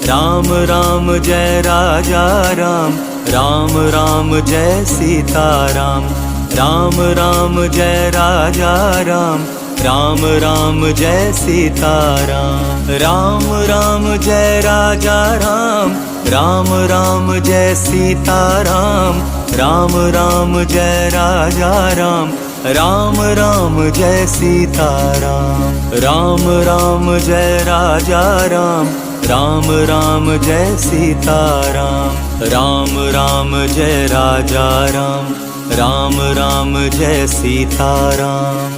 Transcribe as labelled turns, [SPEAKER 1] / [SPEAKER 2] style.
[SPEAKER 1] Ram Ram Jai Raja Ram, Ram Ram Jai Sita Ram. Ram Ram Jai Raja Ram, Ram Ram Jai Sita Ram. Ram Ram Jai Raja Ram, Ram Ram Jai Sita Ram. Ram Ram Jai Raja Ram, Ram Ram Jai Sita Ram. Ram Ram Jai Raja Ram, Ram Ram Jai Sita Ram. Ram Ram Jai Raja Ram, Ram Ram Jai Sita Ram.